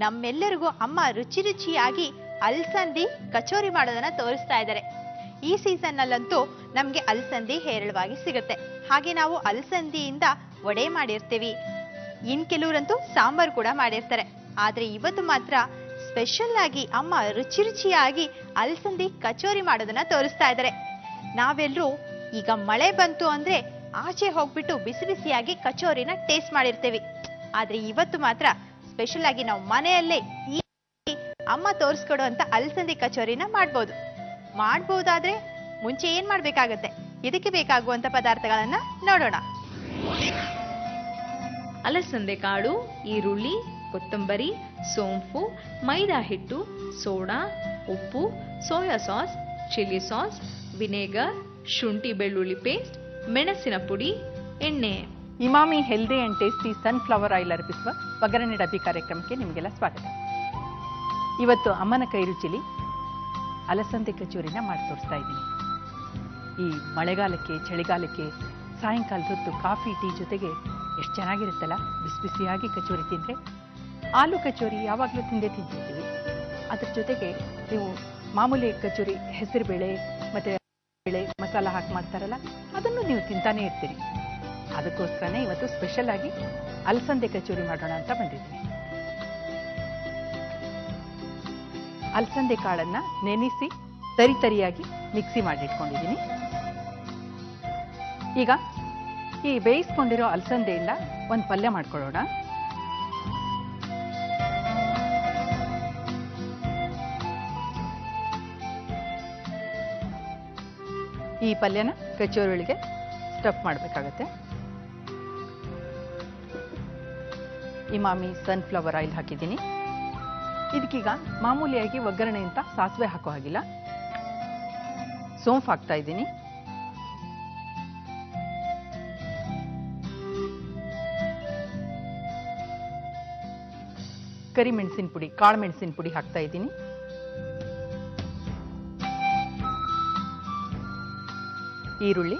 ನಮ್ಮೆಲ್ಲರಿಗೂ ಅಮ್ಮ ರುಚಿ ರುಚಿಯಾಗಿ ಅಲಸಂದಿ ಕಚೋರಿ ಮಾಡೋದನ್ನ ತೋರಿಸ್ತಾ ಇದ್ದಾರೆ. ಈ ಸೀಸನ್ ನಲ್ಲಂತೂ ನಮ್ಗೆ ಅಲಸಂದಿ ಹೇರಳವಾಗಿ ಸಿಗುತ್ತೆ. ಹಾಗೆ ನಾವು ಅಲಸಂದಿಯಿಂದ ವಡೆ ಮಾಡಿರ್ತೀವಿ, ಇನ್ ಕೆಲವರಂತೂ ಸಾಂಬಾರ್ ಕೂಡ ಮಾಡಿರ್ತಾರೆ. ಆದ್ರೆ ಇವತ್ತು ಮಾತ್ರ ಸ್ಪೆಷಲ್ ಆಗಿ ಅಮ್ಮ ರುಚಿ ರುಚಿಯಾಗಿ ಅಲಸಂದಿ ಕಚೋರಿ ಮಾಡೋದನ್ನ ತೋರಿಸ್ತಾ ಇದ್ದಾರೆ. ನಾವೆಲ್ಲರೂ ಈಗ ಮಳೆ ಬಂತು ಅಂದ್ರೆ ಆಚೆ ಹೋಗ್ಬಿಟ್ಟು ಬಿಸಿ ಬಿಸಿಯಾಗಿ ಕಚೋರಿನ ಟೇಸ್ಟ್ ಮಾಡಿರ್ತೀವಿ. ಆದ್ರೆ ಇವತ್ತು ಮಾತ್ರ ಸ್ಪೆಷಲ್ ಆಗಿ ನಾವು ಮನೆಯಲ್ಲೇ ಈ ಅಮ್ಮ ತೋರಿಸ್ಕೊಡುವಂತ ಅಲಸಂದಿ ಕಚೋರಿನ ಮಾಡಬಹುದಾದ್ರೆ ಮುಂಚೆ ಏನ್ ಮಾಡ್ಬೇಕಾಗತ್ತೆ, ಇದಕ್ಕೆ ಬೇಕಾಗುವಂತ ಪದಾರ್ಥಗಳನ್ನ ನೋಡೋಣ. ಅಲಸಂದೆ ಕಾಳು, ಈರುಳ್ಳಿ, ಕೊತ್ತಂಬರಿ, ಸೋಂಪು, ಮೈದಾ ಹಿಟ್ಟು, ಸೋಡಾ, ಉಪ್ಪು, soya sauce, chilli sauce, vinegar, ಶುಂಠಿ ಬೆಳ್ಳುಳ್ಳಿ ಪೇಸ್ಟ್, ಮೆಣಸಿನ ಪುಡಿ, ಎಣ್ಣೆ. Emami healthy and tasty sunflower oil ಅರ್ಪಿಸುವ ಒಗ್ಗರಣೆ ಡಬ್ಬಿ ಕಾರ್ಯಕ್ರಮಕ್ಕೆ ನಿಮಗೆಲ್ಲ ಸ್ವಾಗತ. ಇವತ್ತು ಅಮ್ಮನ ಕೈ ರುಚಿಲಿ ಅಲಸಂದೆ ಕಚೋರಿನ ಮಾಡಿ ತೋರಿಸ್ತಾ ಇದ್ದೀನಿ. ಈ ಮಳೆಗಾಲಕ್ಕೆ ಚಳಿಗಾಲಕ್ಕೆ ಸಾಯಂಕಾಲದ ಹೊತ್ತು ಕಾಫಿ ಟೀ ಜೊತೆಗೆ ಎಷ್ಟು ಚೆನ್ನಾಗಿರುತ್ತಲ್ಲ ಬಿಸಿ ಬಿಸಿಯಾಗಿ ಕಚೋರಿ ತಿಂದರೆ. ಆಲೂ ಕಚೋರಿ ಯಾವಾಗಲೂ ತಿಂದಿರ್ತೀವಿ. ಅದ್ರ ಜೊತೆಗೆ ನೀವು ಮಾಮೂಲಿ ಕಚೋರಿ ಹೆಸರುಬೇಳೆ ಮತ್ತು ಬೇಳೆ ಮಸಾಲ ಹಾಕಿ ಮಾಡ್ತಾರಲ್ಲ, ಅದನ್ನು ನೀವು ತಿಂತಾನೆ ಇರ್ತೀರಿ. ಅದಕ್ಕೋಸ್ಕರನೇ ಇವತ್ತು ಸ್ಪೆಷಲ್ ಆಗಿ ಅಲಸಂದೆ ಕಚೋರಿ ಮಾಡೋಣ ಅಂತ ಬಂದಿದ್ದೀನಿ. ಅಲಸಂದೆ ಕಾಳನ್ನ ನೆನೆಸಿ ತರಿಯಾಗಿ ಮಿಕ್ಸಿ ಮಾಡಿಟ್ಕೊಂಡಿದ್ದೀನಿ. ಈಗ ಈ ಬೇಯಿಸ್ಕೊಂಡಿರೋ ಅಲಸಂದೆಯಿಂದ ಒಂದು ಪಲ್ಯ ಮಾಡ್ಕೊಳ್ಳೋಣ. ಈ ಪಲ್ಯನ ಕಚೋರಿಗಳಿಗೆ ಸ್ಟಫ್ ಮಾಡಬೇಕಾಗತ್ತೆ. ಇಮಾಮಿ ಸನ್ಫ್ಲವರ್ ಆಯಿಲ್ ಹಾಕಿದ್ದೀನಿ. ಇದಕ್ಕೀಗ ಮಾಮೂಲಿಯಾಗಿ ಒಗ್ಗರಣೆ ಅಂತ ಸಾಸಿವೆ ಹಾಕೋ ಹಾಗಿಲ್ಲ. ಸೋಂಪು ಹಾಕ್ತಾ ಇದ್ದೀನಿ. ಕರಿಮೆಣಸಿನ ಪುಡಿ, ಕಾಳು ಮೆಣಸಿನ ಪುಡಿ ಹಾಕ್ತಾ ಇದ್ದೀನಿ. ಈರುಳ್ಳಿ,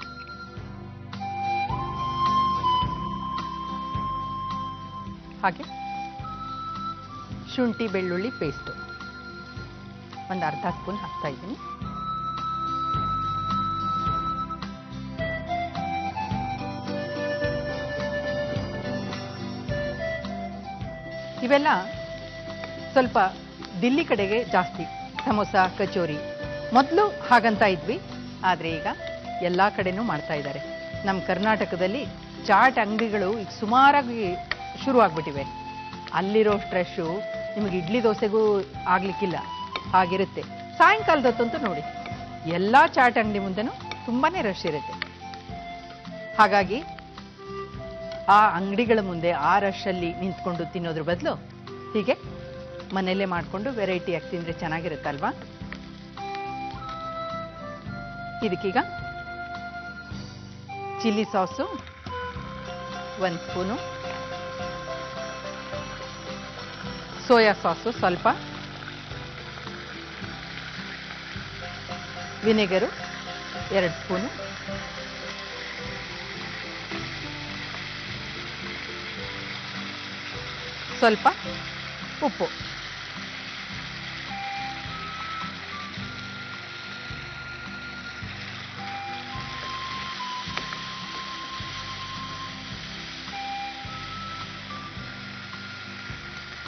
ಹಾಗೆ ಶುಂಠಿ ಬೆಳ್ಳುಳ್ಳಿ ಪೇಸ್ಟ್ ಒಂದು ಅರ್ಧ ಸ್ಪೂನ್ ಹಾಕ್ತಾ ಇದ್ದೀನಿ. ಇವೆಲ್ಲ ಸ್ವಲ್ಪ ದಿಲ್ಲಿ ಕಡೆಗೆ ಜಾಸ್ತಿ ಸಮೋಸ ಕಚೋರಿ ಮೊದಲು ಹಾಗಂತ ಇದ್ವಿ, ಆದರೆ ಈಗ ಎಲ್ಲ ಕಡೆನೂ ಮಾಡ್ತಾ ಇದ್ದಾರೆ. ನಮ್ಮ ಕರ್ನಾಟಕದಲ್ಲಿ ಚಾಟ್ ಅಂಗಡಿಗಳು ಈಗ ಸುಮಾರಾಗಿ ಶುರು ಆಗ್ಬಿಟ್ಟಿವೆ. ಅಲ್ಲಿರೋ ಸ್ಟ್ರೆಸ್ಸು ನಿಮಗೆ ಇಡ್ಲಿ ದೋಸೆಗೂ ಆಗ್ಲಿಕ್ಕಿಲ್ಲ, ಹಾಗಿರುತ್ತೆ. ಸಾಯಂಕಾಲದ ಹೊತ್ತಂತೂ ನೋಡಿ ಎಲ್ಲ ಚಾಟ್ ಅಂಗಡಿ ಮುಂದೆನೂ ತುಂಬಾನೇ ರಶ್ ಇರುತ್ತೆ. ಹಾಗಾಗಿ ಆ ಅಂಗಡಿಗಳ ಮುಂದೆ ಆ ರಶಲ್ಲಿ ನಿಂತ್ಕೊಂಡು ತಿನ್ನೋದ್ರ ಬದಲು ಹೀಗೆ ಮನೆಯಲ್ಲೇ ಮಾಡಿಕೊಂಡು ವೆರೈಟಿಯಾಗಿ ತಿಂದರೆ ಚೆನ್ನಾಗಿರುತ್ತಲ್ವಾ. ಇದಕ್ಕೀಗ chilli sauce 1 spoon, soya sauce ಸ್ವಲ್ಪ, ವಿನೆಗರು 2 ಸ್ಪೂನು, ಸ್ವಲ್ಪ ಉಪ್ಪು.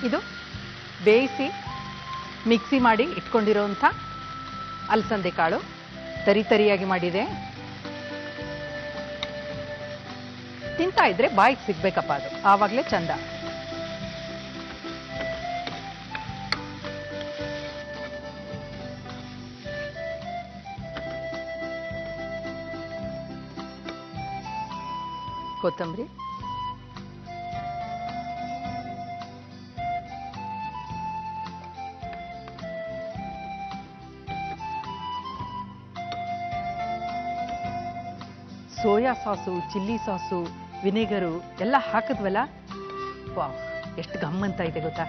ಇದು ಬೇಯಿಸಿ ಮಿಕ್ಸಿ ಮಾಡಿ ಇಟ್ಕೊಂಡಿರೋಂಥ ಅಲಸಂದೆ ಕಾಳು ತರಿಯಾಗಿ ಮಾಡಿದೆ. ತಿಂತಾ ಇದ್ರೆ ಬಾಯಿಗೆ ಸಿಗ್ಬೇಕಪ್ಪ, ಅದು ಆವಾಗಲೇ ಚಂದ. ಕೊತ್ತಂಬರಿ, ಸೋಯಾ ಸಾಸು, ಚಿಲ್ಲಿ ಸಾಸು, ವಿನೆಗರು ಎಲ್ಲ ಹಾಕಿದ್ವಲ್ಲ, ವಾವ್ ಎಷ್ಟು ಗಮ್ಮಂತ ಇದೆ ಗೊತ್ತಾ.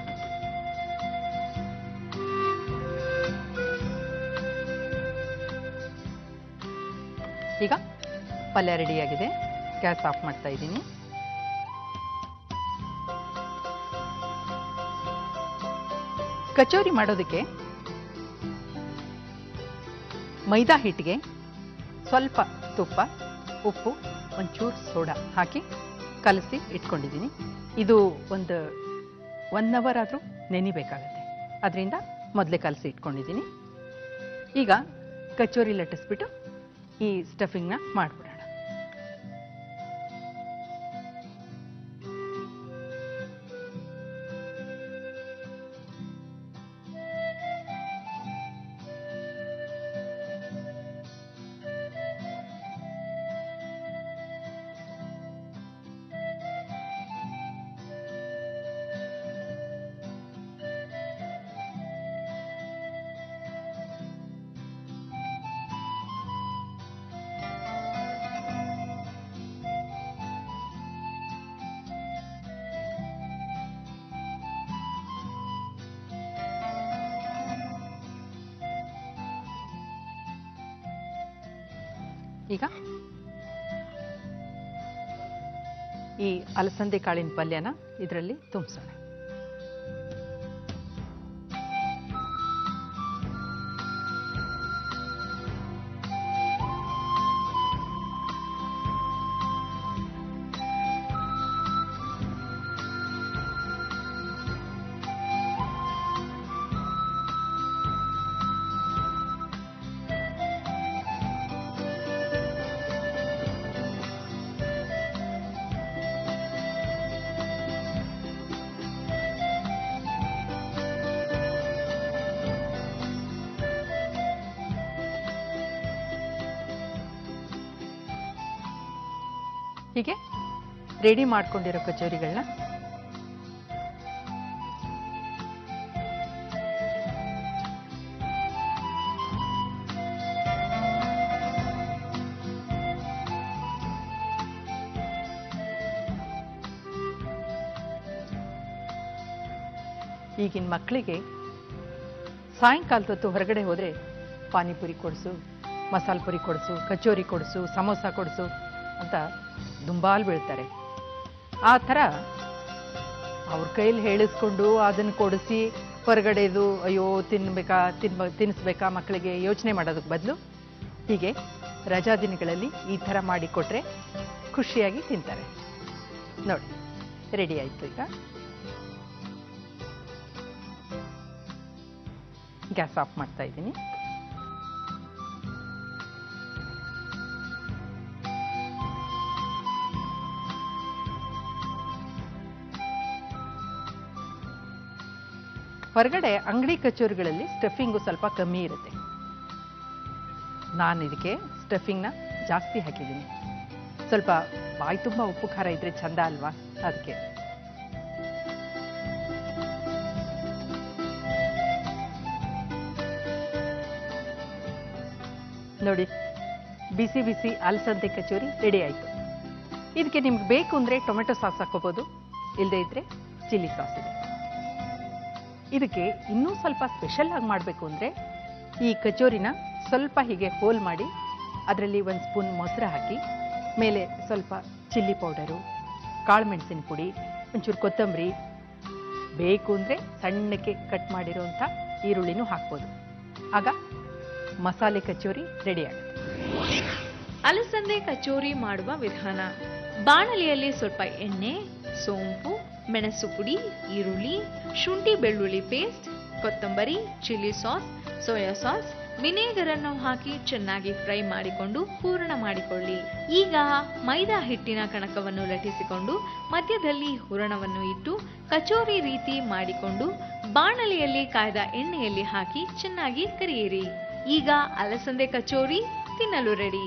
ಈಗ ಪಲ್ಯ ರೆಡಿಯಾಗಿದೆ. ಗ್ಯಾಸ್ ಆಫ್ ಮಾಡ್ತಾ ಇದ್ದೀನಿ. ಕಚೋರಿ ಮಾಡೋದಕ್ಕೆ ಮೈದಾ ಹಿಟ್ಟಿಗೆ ಸ್ವಲ್ಪ ತುಪ್ಪ, ಉಪ್ಪು, ಒಂಚೂರು ಸೋಡಾ ಹಾಕಿ ಕಲಸಿ ಇಟ್ಕೊಂಡಿದ್ದೀನಿ. ಇದು ಒಂದು 1 ಅವರ್ ಆದರೂ ನೆನಿಬೇಕಾಗತ್ತೆ. ಅದರಿಂದ ಮೊದಲೇ ಕಲಸಿ ಇಟ್ಕೊಂಡಿದ್ದೀನಿ. ಈಗ ಕಚೋರಿ ಲಟ್ಟಿಸ್ಬಿಟ್ಟು ಈ ಸ್ಟಫಿಂಗ್ನ ಮಾಡಿಬಿಡೋಣ. ಈಗ ಈ ಅಲಸಂದೆ ಕಾಳಿನ ಪಲ್ಯನ ಇದರಲ್ಲಿ ತುಂಬಿಸೋಣ. ಹೀಗೆ ರೆಡಿ ಮಾಡ್ಕೊಂಡಿರೋ ಕಚೋರಿಗಳನ್ನ ಈಗಿನ ಮಕ್ಕಳಿಗೆ ಸಾಯಂಕಾಲದ ಹೊತ್ತು ಹೊರಗಡೆ ಹೋದರೆ ಪಾನಿಪುರಿ ಕೊಡಿಸು, ಮಸಾಲೆ ಪುರಿ ಕೊಡಿಸು, ಕಚೋರಿ ಕೊಡಿಸು, ಸಮೋಸ ಕೊಡಿಸು ಅಂತ ದುಂಬಾಲು ಬೀಳ್ತಾರೆ. ಆ ಥರ ಅವ್ರ ಕೈಯಲ್ಲಿ ಹೇಳಿಸ್ಕೊಂಡು ಅದನ್ನು ಕೊಡಿಸಿ ಹೊರಗಡೆದು ಅಯ್ಯೋ ತಿನ್ನಿಸ್ಬೇಕಾ ಮಕ್ಕಳಿಗೆ ಯೋಚನೆ ಮಾಡೋದಕ್ಕೆ ಬದಲು ಹೀಗೆ ರಜಾ ದಿನಗಳಲ್ಲಿ ಈ ಥರ ಮಾಡಿಕೊಟ್ರೆ ಖುಷಿಯಾಗಿ ತಿಂತಾರೆ. ನೋಡಿ, ರೆಡಿ ಆಯಿತು. ಈಗ ಗ್ಯಾಸ್ ಆಫ್ ಮಾಡ್ತಾ ಇದ್ದೀನಿ. ಹೊರಗಡೆ ಅಂಗಡಿ ಕಚೋರಿಗಳಲ್ಲಿ ಸ್ಟಫಿಂಗು ಸ್ವಲ್ಪ ಕಮ್ಮಿ ಇರುತ್ತೆ. ನಾನು ಇದಕ್ಕೆ ಸ್ಟಫಿಂಗ್ನ ಜಾಸ್ತಿ ಹಾಕಿದ್ದೀನಿ. ಸ್ವಲ್ಪ ಬಾಯಿ ತುಂಬ ಉಪ್ಪು ಖಾರ ಇದ್ರೆ ಚಂದ ಅಲ್ವಾ, ಅದಕ್ಕೆ. ನೋಡಿ, ಬಿಸಿ ಬಿಸಿ ಅಲಸಂದೆ ಕಚೋರಿ ರೆಡಿ ಆಯಿತು. ಇದಕ್ಕೆ ನಿಮ್ಗೆ ಬೇಕು ಅಂದರೆ ಟೊಮೆಟೊ ಸಾಸ್ ಹಾಕೋಬೋದು, ಇಲ್ಲದೇ ಇದ್ರೆ ಚಿಲ್ಲಿ ಸಾಸ್ ಇದೆ. ಇದಕ್ಕೆ ಇನ್ನೂ ಸ್ವಲ್ಪ ಸ್ಪೆಷಲ್ ಆಗಿ ಮಾಡಬೇಕು ಅಂದರೆ ಈ ಕಚೋರಿನ ಸ್ವಲ್ಪ ಹೀಗೆ ಹೋಲ್ ಮಾಡಿ ಅದರಲ್ಲಿ 1 ಸ್ಪೂನ್ ಮೊಸರು ಹಾಕಿ ಮೇಲೆ ಸ್ವಲ್ಪ ಚಿಲ್ಲಿ ಪೌಡರು, ಕಾಳು ಮೆಣಸಿನ ಪುಡಿ, ಒಂಚೂರು ಕೊತ್ತಂಬರಿ, ಬೇಕು ಅಂದರೆ ಸಣ್ಣಕ್ಕೆ ಕಟ್ ಮಾಡಿರೋಂಥ ಈರುಳ್ಳಿನೂ ಹಾಕ್ಬೋದು. ಆಗ ಮಸಾಲೆ ಕಚೋರಿ ರೆಡಿ ಆಗುತ್ತೆ. ಅಲಸಂದೆ ಕಚೋರಿ ಮಾಡುವ ವಿಧಾನ: ಬಾಣಲೆಯಲ್ಲಿ ಸ್ವಲ್ಪ ಎಣ್ಣೆ, ಸೋಂಪು, ಮೆಣಸು ಪುಡಿ, ಈರುಳ್ಳಿ, ಶುಂಠಿ ಬೆಳ್ಳುಳ್ಳಿ ಪೇಸ್ಟ್, ಕೊತ್ತಂಬರಿ, chilli sauce, soya sauce, vinegar ಅನ್ನು ಹಾಕಿ ಚೆನ್ನಾಗಿ ಫ್ರೈ ಮಾಡಿಕೊಂಡು ಹೂರಣ ಮಾಡಿಕೊಳ್ಳಿ. ಈಗ ಮೈದಾ ಹಿಟ್ಟಿನ ಕಣಕವನ್ನು ಲಟ್ಟಿಸಿಕೊಂಡು ಮಧ್ಯದಲ್ಲಿ ಹೂರಣವನ್ನು ಇಟ್ಟು ಕಚೋರಿ ರೀತಿ ಮಾಡಿಕೊಂಡು ಬಾಣಲೆಯಲ್ಲಿ ಕಾಯ್ದ ಎಣ್ಣೆಯಲ್ಲಿ ಹಾಕಿ ಚೆನ್ನಾಗಿ ಕರಿಯಿರಿ. ಈಗ ಅಲಸಂದೆ ಕಚೋರಿ ತಿನ್ನಲು ರೆಡಿ.